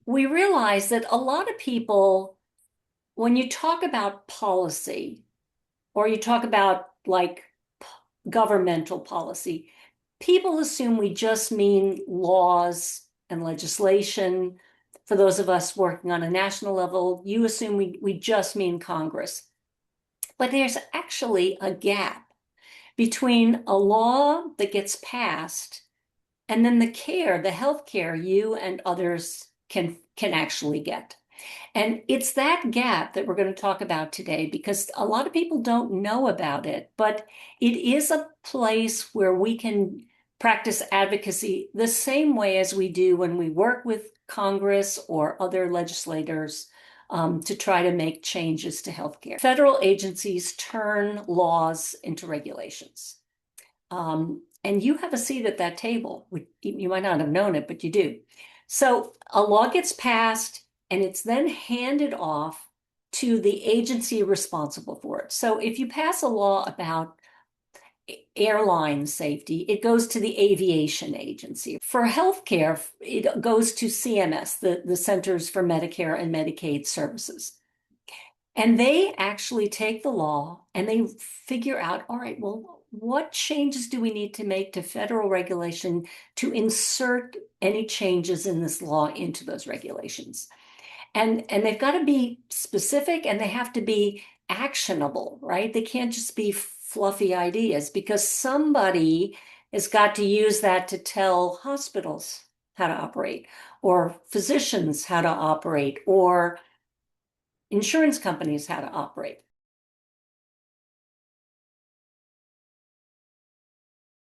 we realize that a lot of people, when you talk about policy or you talk about like governmental policy, people assume we just mean laws and legislation. For those of us working on a national level, you assume we just mean Congress. But there's actually a gap between a law that gets passed and then the health care you and others can actually get. And it's that gap that we're going to talk about today because a lot of people don't know about it, but it is a place where we can practice advocacy the same way as we do when we work with Congress or other legislators to try to make changes to healthcare. Federal agencies turn laws into regulations. And you have a seat at that table. You might not have known it, but you do. So a law gets passed and it's then handed off to the agency responsible for it. So if you pass a law about airline safety, it goes to the aviation agency. For healthcare, it goes to CMS, the Centers for Medicare and Medicaid Services. And they actually take the law and they figure out, all right, well, what changes do we need to make to federal regulation to insert any changes in this law into those regulations? And they've got to be specific and they have to be actionable, right? They can't just be fluffy ideas because somebody has got to use that to tell hospitals how to operate, or physicians how to operate, or insurance companies how to operate.